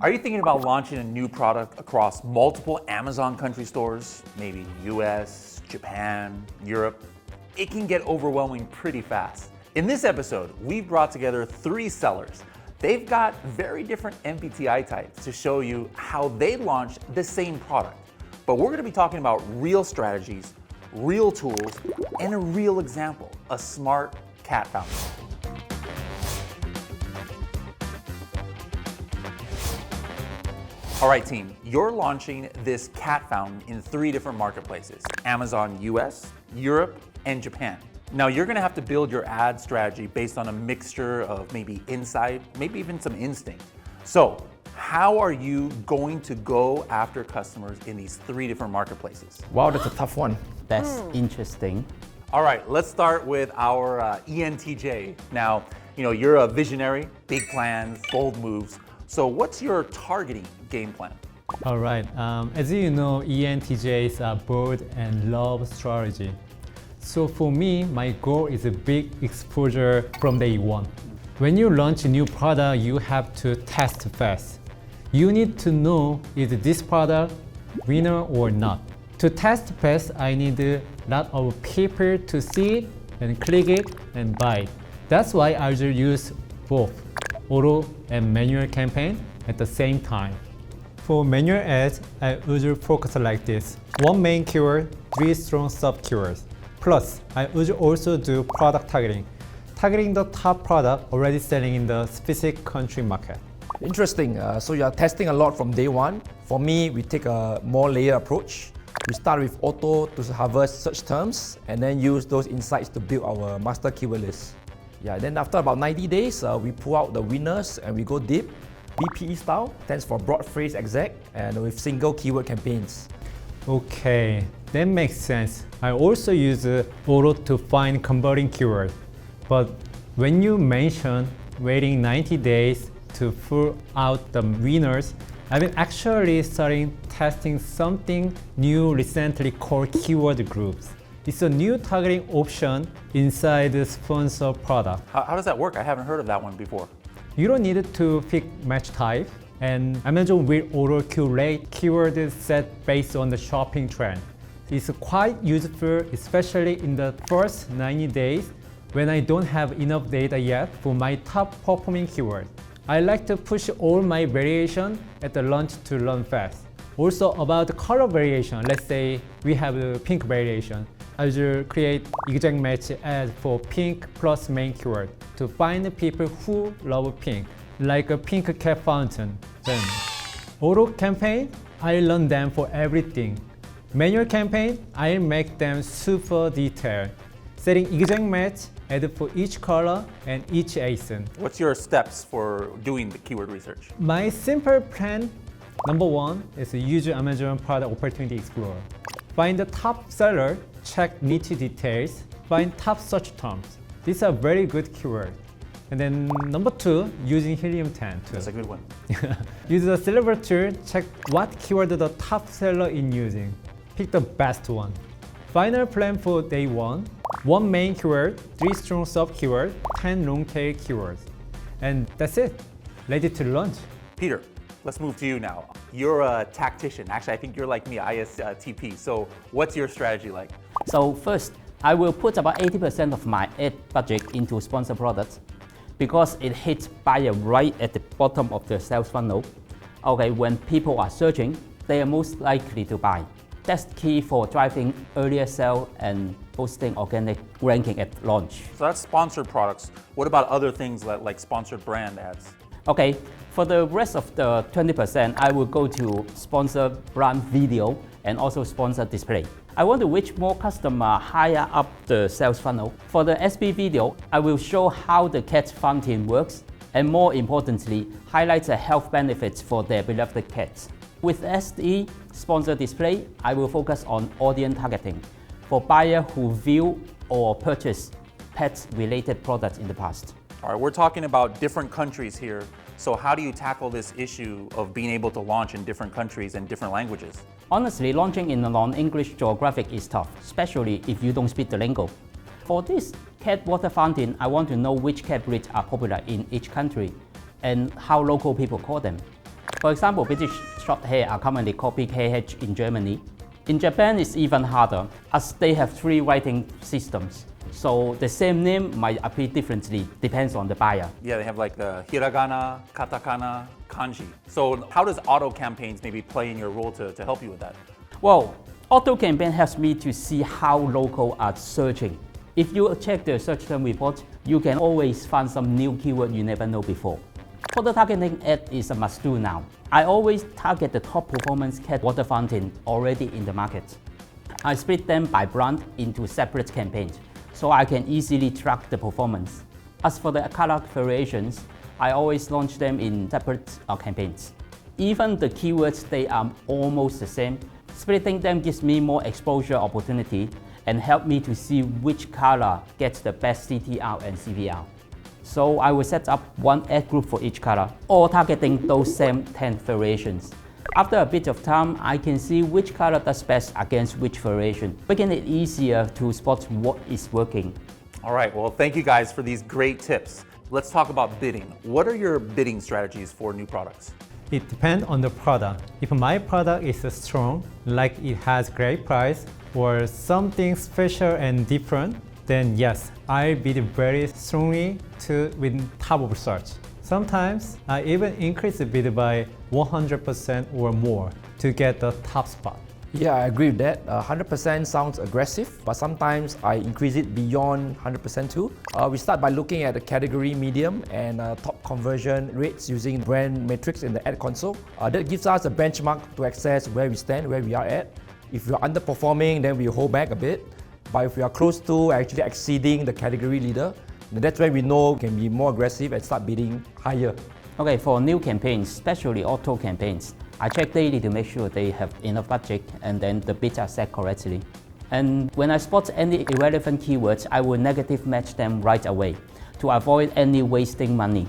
Are you thinking about launching a new product across multiple Amazon country stores? Maybe US, Japan, Europe? It can get overwhelming pretty fast. In this episode, we've brought together 3 sellers. They've got very different MBTI types to show you how they launched the same product. But we're going to be talking about real strategies, real tools, and a real example, a smart cat fountain. All right, team, you're launching this cat fountain in 3 different marketplaces, Amazon US, Europe, and Japan. Now, you're gonna have to build your ad strategy based on a mixture of maybe insight, maybe even some instinct. So, how are you going to go after customers in these 3 different marketplaces? Wow, that's a tough one. That's interesting. All right, let's start with our ENTJ. Now, you're a visionary, big plans, bold moves. So what's your targeting game plan? All right, as you know, ENTJs are bold and love strategy. So for me, my goal is a big exposure from day one. When you launch a new product, you have to test fast. You need to know is this product winner or not. To test fast, I need a lot of people to see it and click it and buy it. That's why I will use both auto and manual campaign at the same time. For manual ads, I usually focus like this. 1 main keyword, 3 strong sub-keywords. Plus, I usually also do product targeting. Targeting the top product already selling in the specific country market. Interesting. So you are testing a lot from day one. For me, we take a more layered approach. We start with auto to harvest search terms and then use those insights to build our master keyword list. Then after about 90 days, we pull out the winners and we go deep. BPE style stands for broad phrase exact and with single keyword campaigns. Okay, that makes sense. I also use auto to find converting keywords. But when you mention waiting 90 days to pull out the winners, I've been actually starting testing something new recently called keyword groups. It's a new targeting option inside the sponsor product. How does that work? I haven't heard of that one before. You don't need to pick match type, and Amazon will auto curate keyword set based on the shopping trend. It's quite useful, especially in the first 90 days when I don't have enough data yet for my top performing keyword. I like to push all my variation at the launch to learn fast. Also about the color variation, let's say we have the pink variation. I will create exact match ad for pink plus main keyword to find the people who love pink, like a pink cat fountain. Then, auto campaign, I learn them for everything. Manual campaign, I make them super detailed, setting exact match ad for each color and each ASIN. What's your steps for doing the keyword research? My simple plan, number 1 is to use Amazon Product Opportunity Explorer. Find the top seller, check niche details, find top search terms. These are very good keywords. And then number 2, using Helium-10 too. That's a good one. Use the Celebrity tool, check what keyword the top seller is using. Pick the best one. Final plan for day 1, 1 main keyword, 3 strong sub-keywords, 10 long-tail keywords. And that's it. Ready to launch. Peter, let's move to you now. You're a tactician. Actually, I think you're like me, ISTP. So what's your strategy like? So first, I will put about 80% of my ad budget into sponsor products because it hits buyer right at the bottom of the sales funnel. Okay, when people are searching, they are most likely to buy. That's key for driving earlier sale and boosting organic ranking at launch. So that's sponsored products. What about other things like sponsored brand ads? Okay, for the rest of the 20%, I will go to sponsor brand video and also sponsor display. I want to reach more customers higher up the sales funnel. For the SB video, I will show how the cat fountain works and more importantly, highlight the health benefits for their beloved cats. With SE sponsor display, I will focus on audience targeting for buyers who view or purchase pet-related products in the past. All right, we're talking about different countries here. So how do you tackle this issue of being able to launch in different countries and different languages? Honestly, launching in a non-English geographic is tough, especially if you don't speak the lingo. For this cat water fountain, I want to know which cat breeds are popular in each country and how local people call them. For example, British short hair are commonly called big hair in Germany. In Japan, it's even harder, as they have 3 writing systems. So the same name might appear differently, depends on the buyer. Yeah, they have like the hiragana, katakana, kanji. So how does auto campaigns maybe play in your role to help you with that? Well, auto campaign helps me to see how local are searching. If you check the search term report, you can always find some new keyword you never know before. Photo targeting ad is a must-do now. I always target the top performance cat water fountain already in the market. I split them by brand into separate campaigns, so I can easily track the performance. As for the color variations, I always launch them in separate campaigns. Even the keywords, they are almost the same. Splitting them gives me more exposure opportunity and help me to see which color gets the best CTR and CVR. So I will set up one ad group for each color, all targeting those same 10 variations. After a bit of time, I can see which color does best against which variation, making it easier to spot what is working. All right, well, thank you guys for these great tips. Let's talk about bidding. What are your bidding strategies for new products? It depends on the product. If my product is strong, like it has great price or something special and different, then yes, I bid very strongly to win top of search. Sometimes I even increase the bid by 100% or more to get the top spot. Yeah, I agree with that. 100% sounds aggressive, but sometimes I increase it beyond 100% too. We start by looking at the category medium and top conversion rates using brand metrics in the ad console. That gives us a benchmark to assess where we stand, where we are at. If we're underperforming, then we hold back a bit. But if we are close to actually exceeding the category leader, then that's when we know we can be more aggressive and start bidding higher. Okay, for new campaigns, especially auto campaigns, I check daily to make sure they have enough budget and then the bids are set correctly. And when I spot any irrelevant keywords, I will negative match them right away to avoid any wasting money.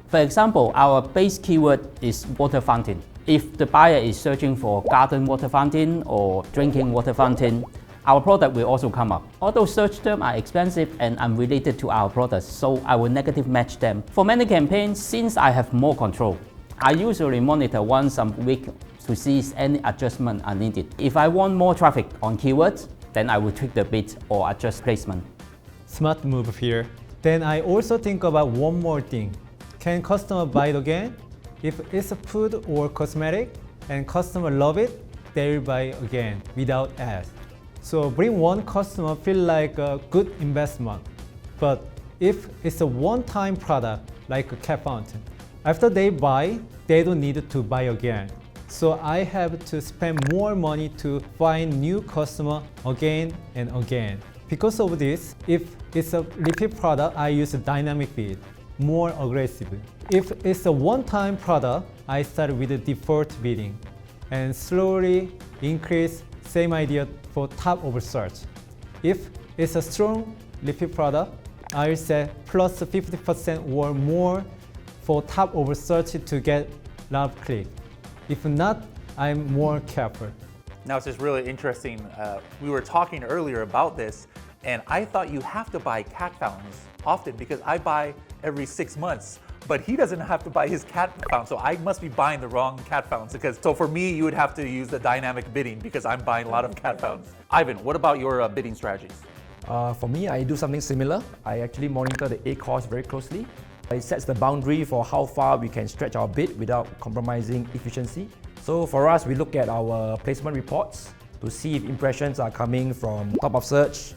For example, our base keyword is water fountain. If the buyer is searching for garden water fountain or drinking water fountain, our product will also come up. Although search terms are expensive and unrelated to our products, so I will negative match them. For many campaigns, since I have more control, I usually monitor once a week to see if any adjustments are needed. If I want more traffic on keywords, then I will tweak the bid or adjust placement. Smart move here. Then I also think about one more thing. Can customer buy it again? If it's food or cosmetic and customer love it, they'll buy again without ads. So bring one customer feel like a good investment. But if it's a one-time product like a cat fountain, after they buy, they don't need to buy again. So I have to spend more money to find new customer again and again. Because of this, if it's a repeat product, I use a dynamic bid, more aggressive. If it's a one-time product, I start with a default bidding and slowly increase same idea for top of search. If it's a strong repeat product, I'll set plus 50% or more for top of search to get lot of click. If not, I'm more careful. Now, it's just really interesting. We were talking earlier about this, and I thought you have to buy cat fountains often because I buy every 6 months. But he doesn't have to buy his cat fountain, so I must be buying the wrong cat fountains. So for me, you would have to use the dynamic bidding because I'm buying a lot of cat fountains. Ivan, what about your bidding strategies? For me, I do something similar. I actually monitor the A-cost very closely. It sets the boundary for how far we can stretch our bid without compromising efficiency. So for us, we look at our placement reports to see if impressions are coming from top of search,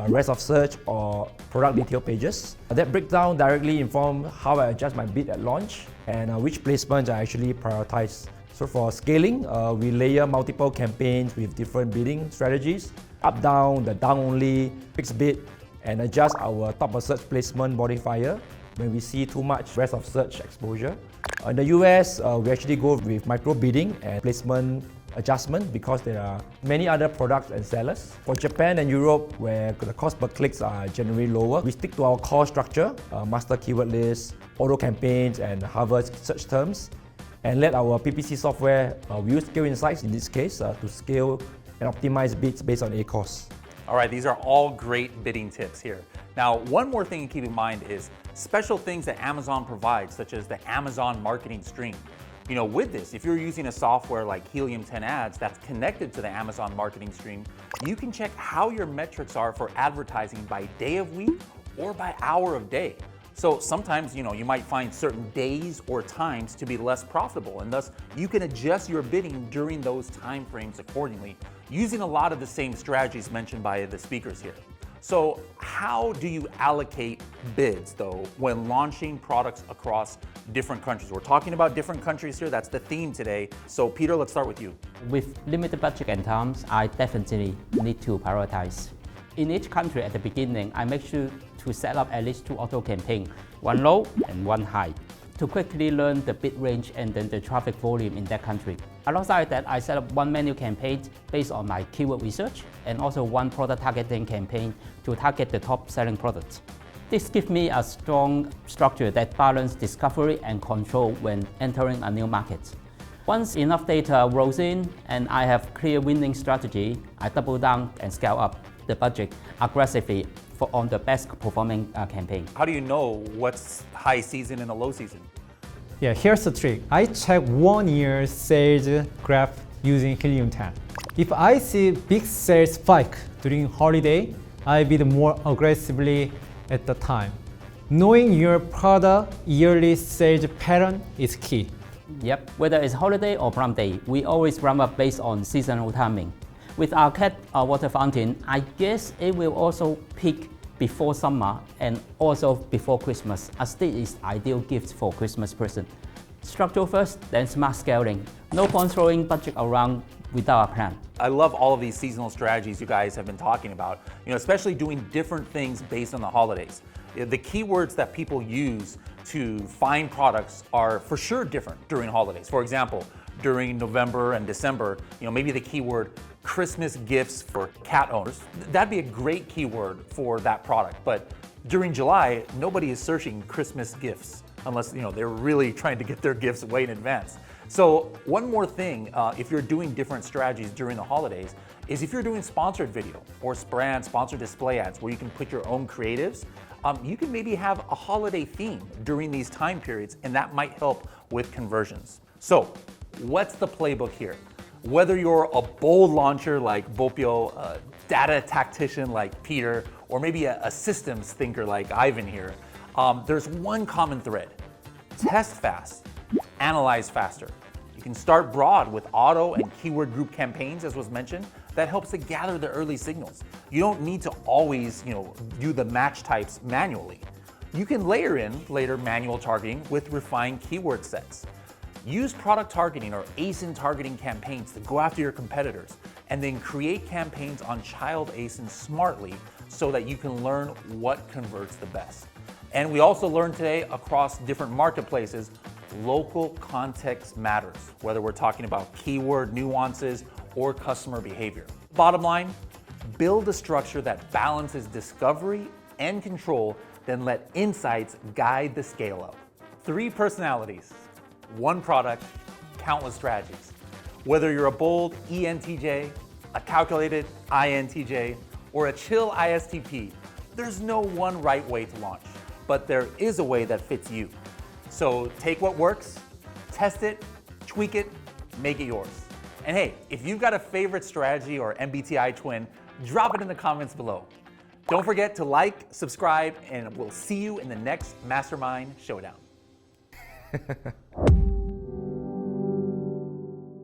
rest of search, or product detail pages. That breakdown directly informs how I adjust my bid at launch and which placements I actually prioritize. So for scaling, we layer multiple campaigns with different bidding strategies, up, down, the down only, fixed bid, and adjust our top of search placement modifier when we see too much rest of search exposure. In the US, we actually go with micro bidding and placement adjustment because there are many other products and sellers. For Japan and Europe, where the cost per clicks are generally lower, we stick to our core structure, master keyword lists, auto campaigns, and harvest search terms, and let our PPC software, we use Scale Insights in this case, to scale and optimize bids based on A-costs. All right, these are all great bidding tips here. Now, one more thing to keep in mind is special things that Amazon provides, such as the Amazon marketing stream. With this, if you're using a software like Helum10 Ads that's connected to the Amazon marketing stream, you can check how your metrics are for advertising by day of week or by hour of day. So sometimes, you might find certain days or times to be less profitable, and thus you can adjust your bidding during those time frames accordingly, using a lot of the same strategies mentioned by the speakers here. So how do you allocate bids, though, when launching products across different countries? We're talking about different countries here. That's the theme today. So Peter, let's start with you. With limited budget and times, I definitely need to prioritize. In each country at the beginning, I make sure to set up at least 2 auto campaigns, one low and one high, to quickly learn the bid range and then the traffic volume in that country. Alongside that, I set up one menu campaign based on my keyword research and also one product targeting campaign to target the top selling products. This gives me a strong structure that balances discovery and control when entering a new market. Once enough data rolls in and I have clear winning strategy, I double down and scale up the budget aggressively on the best performing campaign. How do you know what's high season and a low season? Yeah, here's the trick. I check 1 year sales graph using Helum10. If I see big sales spike during holiday, I bid more aggressively at the time. Knowing your product yearly sales pattern is key. Yep, whether it's holiday or Prime Day, we always ramp up based on seasonal timing. With our cat water fountain, I guess it will also peak before summer and also before Christmas, as this is ideal gift for Christmas present. Structure first, then smart scaling. No point throwing budget around without a plan. I love all of these seasonal strategies you guys have been talking about, especially doing different things based on the holidays. The keywords that people use to find products are for sure different during holidays. For example, during November and December, maybe the keyword Christmas gifts for cat owners, that'd be a great keyword for that product. But during July, nobody is searching Christmas gifts unless they're really trying to get their gifts way in advance. So one more thing, if you're doing different strategies during the holidays, is if you're doing sponsored video or brand sponsored display ads where you can put your own creatives, you can maybe have a holiday theme during these time periods, and that might help with conversions. So what's the playbook here? Whether you're a bold launcher like Bopyo, a data tactician like Peter, or maybe a systems thinker like Ivan here, there's one common thread. Test fast, analyze faster. You can start broad with auto and keyword group campaigns, as was mentioned. That helps to gather the early signals. You don't need to always, do the match types manually. You can layer in later manual targeting with refined keyword sets. Use product targeting or ASIN targeting campaigns to go after your competitors, and then create campaigns on child ASIN smartly so that you can learn what converts the best. And we also learned today across different marketplaces, local context matters, whether we're talking about keyword nuances or customer behavior. Bottom line, build a structure that balances discovery and control, then let insights guide the scale up. 3 personalities, 1 product, countless strategies. Whether you're a bold ENTJ, a calculated INTJ, or a chill ISTP, there's no one right way to launch, but there is a way that fits you. So take what works, test it, tweak it, make it yours. And hey, if you've got a favorite strategy or MBTI twin, drop it in the comments below. Don't forget to like, subscribe, and we'll see you in the next Mastermind Showdown.